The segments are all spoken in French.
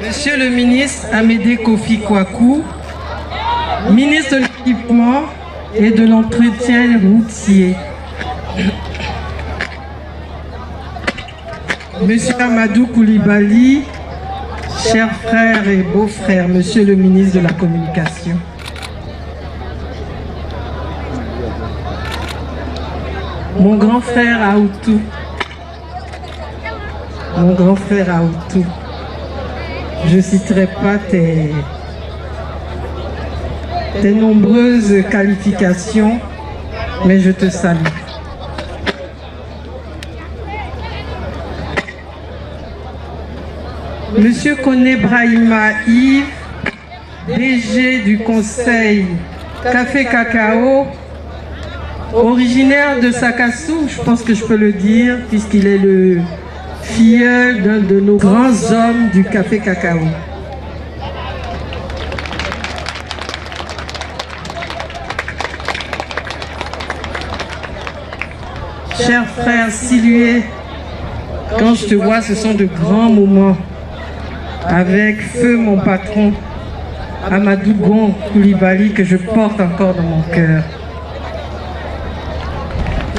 Monsieur le ministre Amédée Kofi Kwaku, ministre de l'Équipement et de l'Entretien routier. Monsieur Amadou Koulibaly, chers frères et beaux-frères, Monsieur le ministre de la Communication. Mon grand frère Aoutou, je ne citerai pas tes nombreuses qualifications, mais je te salue. Monsieur Koné Brahima Yves, DG du Conseil Café Cacao, originaire de Sakassou, je pense que je peux le dire, puisqu'il est le filleul d'un de nos grands hommes du Café Cacao. Cher frère Silué, quand je te vois, ce sont de grands moments. Avec feu mon patron, Amadou Gon Koulibaly, que je porte encore dans mon cœur.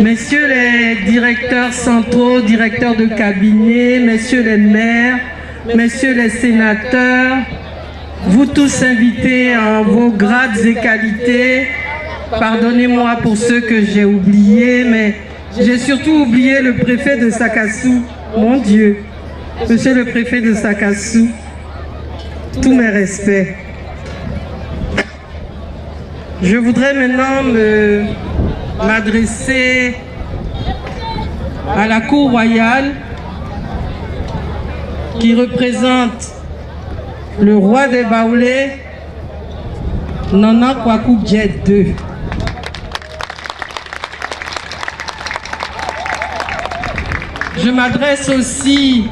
Messieurs les directeurs centraux, directeurs de cabinet, messieurs les maires, messieurs les sénateurs, vous tous invités en vos grades et qualités, pardonnez-moi pour ceux que j'ai oubliés, mais j'ai surtout oublié le préfet de Sakassou, mon Dieu. Monsieur le préfet de Sakassou, tous mes respects. Je voudrais maintenant m'adresser à la Cour royale qui représente le roi des Baoulés, Nana Kwaku Djet II. Je m'adresse aussi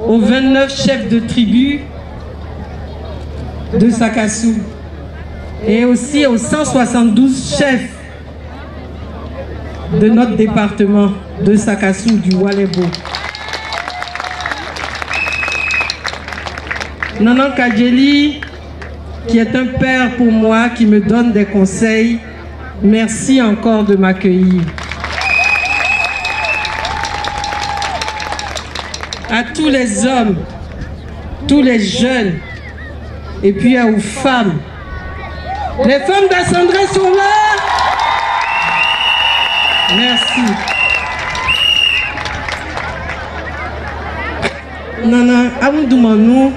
aux 29 chefs de tribu de Sakassou et aussi aux 172 chefs de notre département de Sakassou, du Walebo. Nanan Kadjeli, qui est un père pour moi, qui me donne des conseils, merci encore de m'accueillir. À tous les hommes, tous les jeunes, et puis aux femmes. Les femmes d'Assandré sont là. Merci. Nana, Amoudoumanou,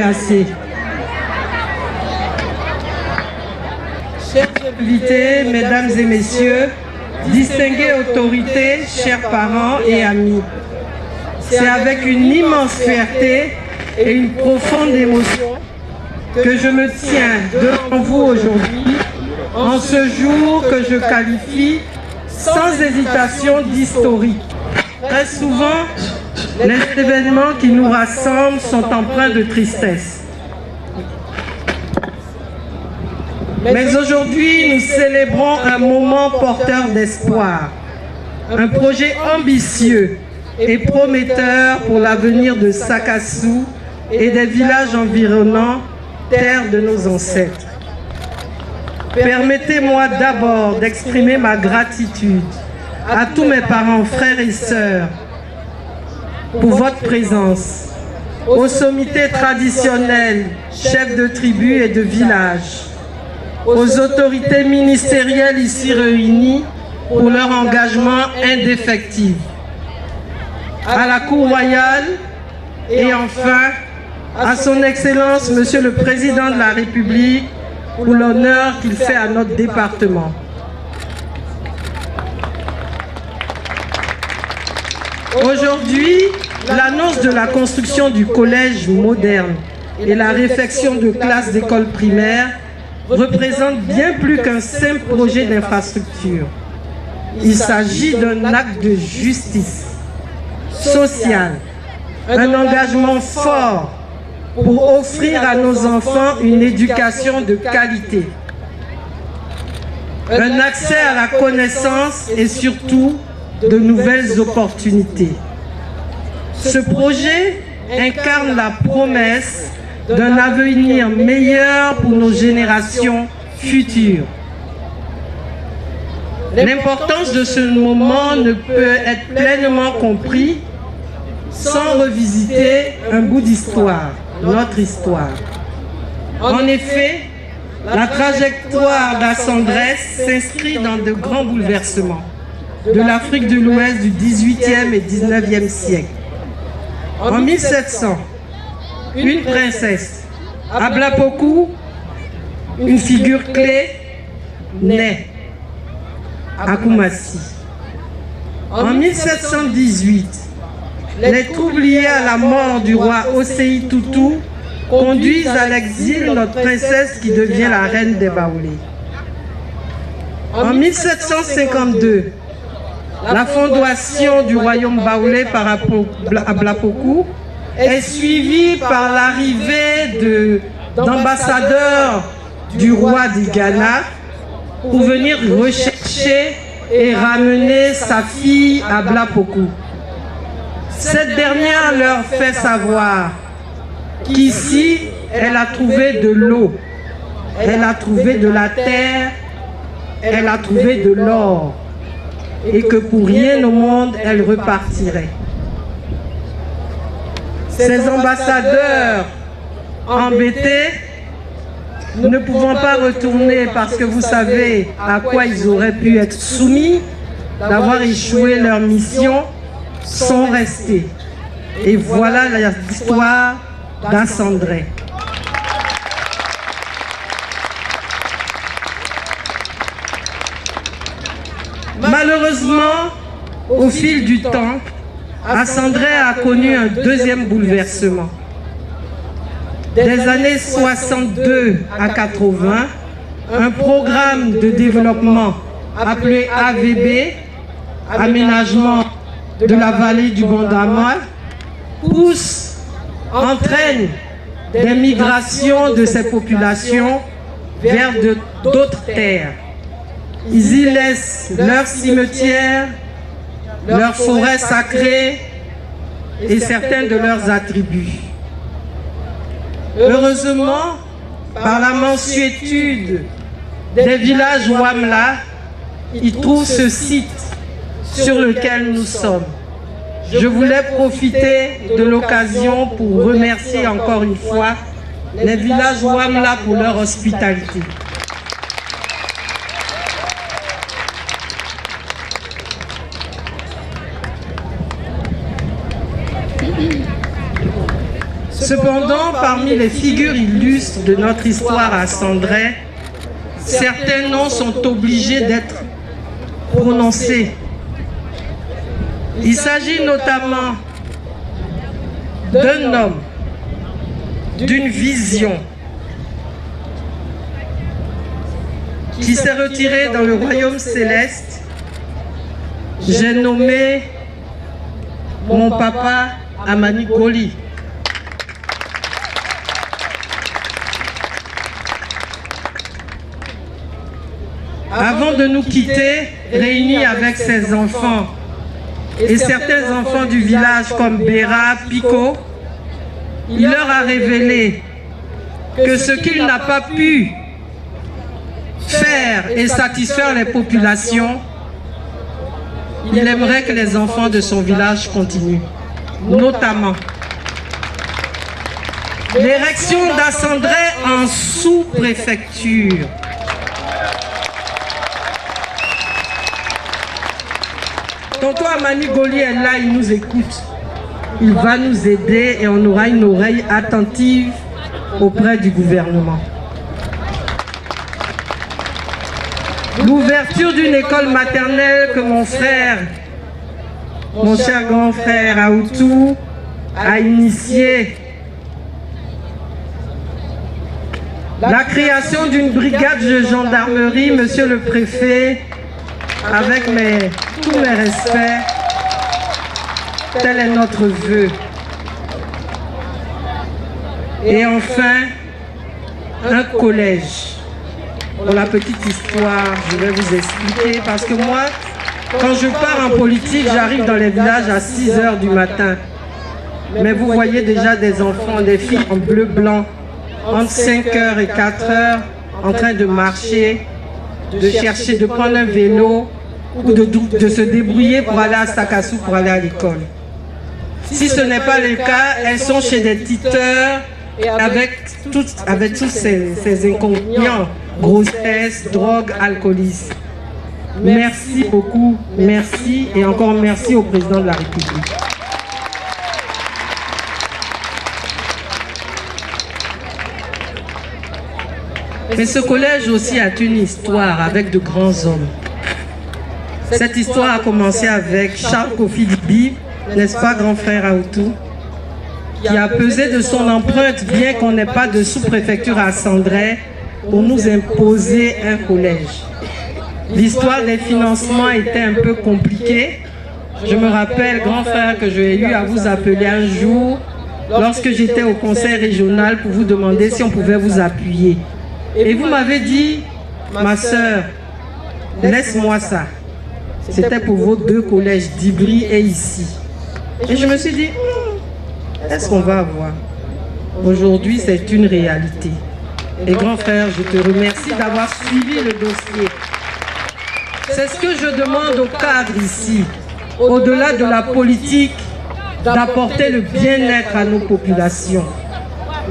assez. Chers invités, mesdames et messieurs, distinguées autorités, chers parents et amis, c'est avec une immense fierté et une profonde émotion que je me tiens devant vous aujourd'hui, en ce jour que je qualifie sans hésitation d'historique. Très souvent, les événements qui nous rassemblent sont empreints de tristesse. Mais aujourd'hui, nous célébrons un moment porteur d'espoir, un projet ambitieux et prometteur pour l'avenir de Sakassou et des villages environnants, terre de nos ancêtres. Permettez-moi d'abord d'exprimer ma gratitude à tous mes parents, frères et sœurs, pour votre présence, aux sommités traditionnelles, chefs de tribus et de villages, aux autorités ministérielles ici réunies pour leur engagement indéfectible, à la Cour royale et enfin à son Excellence Monsieur le Président de la République pour l'honneur qu'il fait à notre département. Aujourd'hui, l'annonce de la construction du collège moderne et la réfection de classes d'école primaire représente bien plus qu'un simple projet d'infrastructure. Il s'agit d'un acte de justice sociale, un engagement fort pour offrir à nos enfants une éducation de qualité, un accès à la connaissance et surtout de nouvelles opportunités. Ce projet incarne la promesse d'un avenir meilleur pour nos générations futures. L'importance de ce moment ne peut être pleinement compris sans revisiter un bout d'histoire, notre histoire. En effet, la trajectoire d'Assandresse s'inscrit dans de grands bouleversements de l'Afrique de l'Ouest du XVIIIe et XIXe siècle. En 1700, une princesse, Ablapoku, une figure clé, naît à Koumassi. En 1718, les troubles liés à la mort du roi Osei Tutu conduisent à l'exil notre princesse qui devient la reine des Baoulés. En 1752, la fondation du royaume baoulé par Ablapoku est suivie par l'arrivée d'ambassadeurs du roi du Ghana pour venir rechercher et ramener sa fille Ablapoku. Cette dernière leur fait savoir qu'ici, elle a trouvé de l'eau, elle a trouvé de la terre, elle a trouvé de l'or, et que pour rien au monde, elle repartirait. Ces ambassadeurs embêtés, ne pouvant pas retourner parce que vous savez à quoi ils auraient pu être soumis, d'avoir échoué leur mission, sont restés. Et voilà l'histoire d'Assandré. Malheureusement, au fil du temps, Assandré a connu un deuxième bouleversement. Des années 62 à 80, un programme de développement appelé AVB, Aménagement de la vallée du Gondama, entraîne des migrations de ces populations vers d'autres terres. Ils y laissent leurs cimetières, leurs forêts sacrées et certains de leurs attributs. Heureusement, par la mansuétude des villages Wamla, ils trouvent ce site sur lequel nous sommes. Je voulais profiter de l'occasion pour remercier encore une fois les villages Wamla pour leur hospitalité. Cependant, parmi les figures illustres de notre histoire à Assandré, certains noms sont obligés d'être prononcés. Il s'agit notamment d'un homme, d'une vision, qui s'est retiré dans le royaume céleste. J'ai nommé mon papa Amani Goli. Avant de nous quitter, réunis avec ses enfants et certains enfants du village comme Béra, Pico, il leur a révélé que ce qu'il n'a pas pu faire et satisfaire les populations, il aimerait que les enfants de son village continuent, notamment l'érection d'Assandré en sous-préfecture. Tonton Amani Goli est là, il nous écoute. Il va nous aider et on aura une oreille attentive auprès du gouvernement. L'ouverture d'une école maternelle que mon frère, mon cher grand frère Aoutou, a initié. La création d'une brigade de gendarmerie, monsieur le préfet, avec tous mes respects, tel est notre vœu. Et enfin, un collège. Pour la petite histoire, je vais vous expliquer, parce que moi, quand je pars en politique, j'arrive dans les villages à 6 h du matin. mais vous voyez déjà des enfants, des filles en bleu-blanc, entre 5h et 4h, en train de marcher, de chercher, de prendre un vélo ou de se débrouiller pour aller à Sakassou, pour aller à l'école. Si ce n'est pas le cas, elles sont chez des tuteurs avec tous ces inconvénients, grossesse, drogue, alcoolisme. Merci beaucoup, merci et encore merci au président de la République. Mais ce collège aussi a une histoire avec de grands hommes. Cette histoire a commencé avec Charles Kofi Dibi, n'est-ce pas, grand frère Aoutou, qui a pesé de son empreinte, bien qu'on n'ait pas de sous-préfecture à Sandré, pour nous imposer un collège. L'histoire des financements était un peu compliquée. Je me rappelle, grand frère, que j'ai eu à vous appeler un jour, lorsque j'étais au conseil régional, pour vous demander si on pouvait vous appuyer. Et vous m'avez dit, ma sœur, laisse-moi ça. C'était pour vos deux collèges d'Ibri et ici. Et je me suis dit, est-ce qu'on va avoir? Aujourd'hui, c'est une réalité. Et grand frère, je te remercie d'avoir suivi le dossier. C'est ce que je demande au cadre ici, au-delà de la politique, d'apporter le bien-être à nos populations.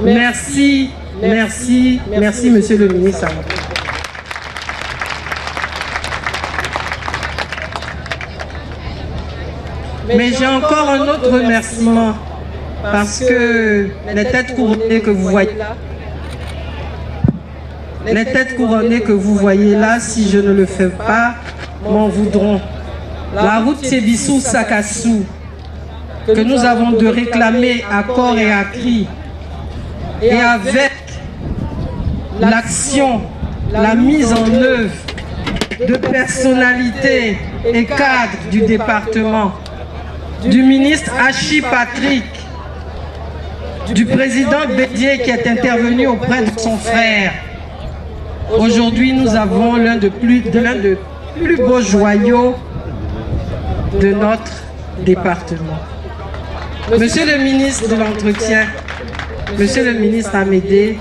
Merci, merci, merci, monsieur le ministre. Mais j'ai encore un autre remerciement, parce que les têtes couronnées que vous voyez là, si je ne le fais pas, m'en voudront. La route Tébissou-Sakassou, que nous avons de réclamer à corps et à cri, et avec l'action, la mise en œuvre de personnalités et cadres du département, du ministre Hachi Patrick, du président Bédier qui est intervenu auprès de son frère. Aujourd'hui, nous avons l'un des plus beaux joyaux de notre département. Monsieur le ministre de l'Entretien, monsieur le ministre Amédée,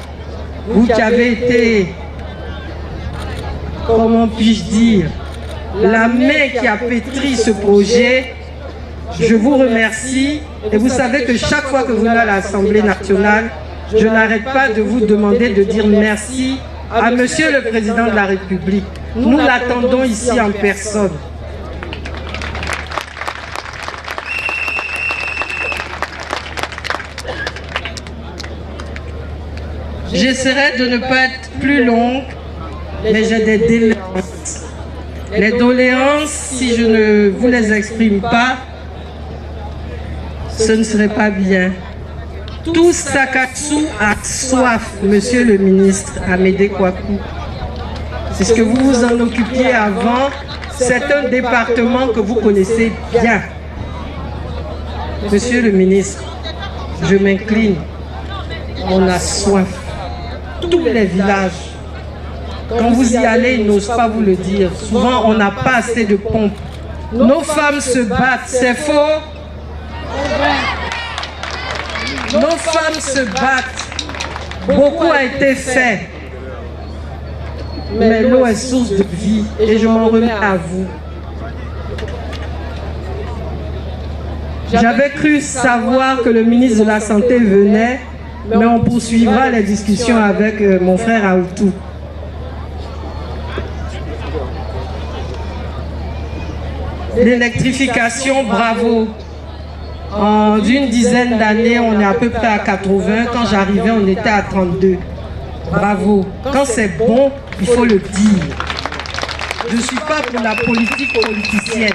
vous qui avez été, comment puis-je dire, la main qui a pétri ce projet, je vous remercie. Et vous savez que chaque fois que vous venez à l'Assemblée nationale, je n'arrête pas de vous demander de dire merci à monsieur le président de la République. Nous l'attendons ici en personne. J'essaierai de ne pas être plus longue, mais j'ai des doléances. Les doléances, si je ne vous les exprime pas, ce ne serait pas bien. Tout Sakassou a soif, monsieur le ministre Amédée Kouakou. C'est ce que vous vous en occupiez avant. C'est un département que vous connaissez bien. Monsieur le ministre, je m'incline. On a soif. Tous les villages, quand vous y allez, ils n'osent pas vous le dire. Souvent, on n'a pas assez de pompes. Nos femmes se battent, c'est faux. Nos femmes se battent. Beaucoup a été fait. Mais l'eau est source de vie et je m'en remets à vous. J'avais cru savoir que le ministre de la Santé venait, mais on poursuivra les discussions avec mon frère Aoutou. L'électrification, bravo. En une dizaine d'années, on est à peu près à 80. Quand j'arrivais, on était à 32. Bravo. Quand c'est bon, il faut le dire. Je ne suis pas pour la politique politicienne.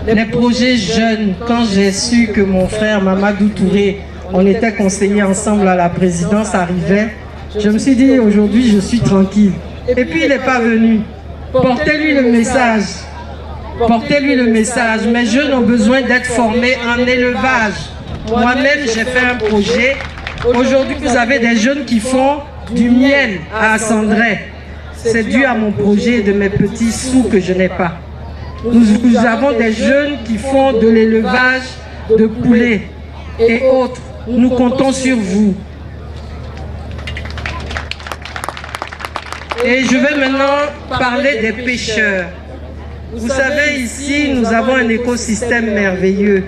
Les projets jeunes, quand j'ai su que mon frère Mamadou Touré, on était conseillers ensemble à la présidence, arrivait, je me suis dit aujourd'hui je suis tranquille. Et puis il n'est pas venu. Portez-lui le message. Portez-lui le message. Mes jeunes ont besoin d'être formés en élevage. Moi-même j'ai fait un projet. Aujourd'hui vous avez des jeunes qui font du miel à Sandré. C'est dû à mon projet et de mes petits sous que je n'ai pas. Nous avons des jeunes qui font de l'élevage de poulets et autres. Nous comptons sur vous. Et je vais maintenant parler des pêcheurs. Vous savez, ici, nous avons un écosystème merveilleux.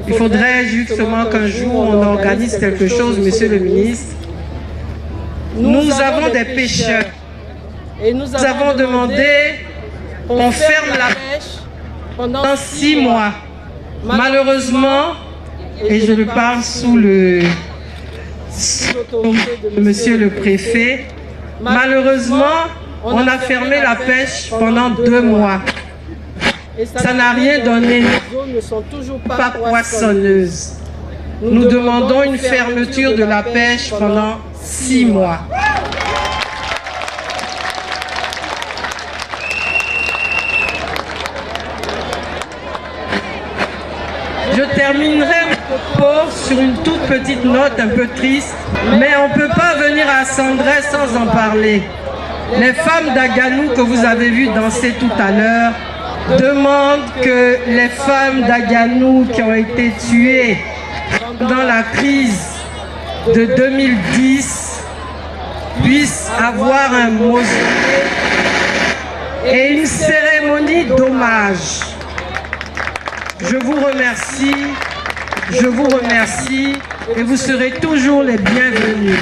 Il faudrait justement qu'un jour, on organise quelque chose, monsieur le ministre. Nous avons des pêcheurs. Et nous avons demandé qu'on ferme la pêche pendant 6 mois. Malheureusement, et je le parle sous l'autorité de monsieur le préfet, malheureusement, on a fermé la pêche pendant 2 mois. Ça n'a rien donné. Les eaux ne sont toujours pas poissonneuses. Nous demandons une fermeture de la pêche pendant 6 mois. Je terminerai mon propos sur une toute petite note un peu triste, mais on ne peut pas venir à Sandré sans en parler. Les femmes d'Aganou que vous avez vues danser tout à l'heure demandent que les femmes d'Aganou qui ont été tuées dans la crise de 2010 puissent avoir un mausolée et une cérémonie d'hommage. Je vous remercie et vous serez toujours les bienvenus.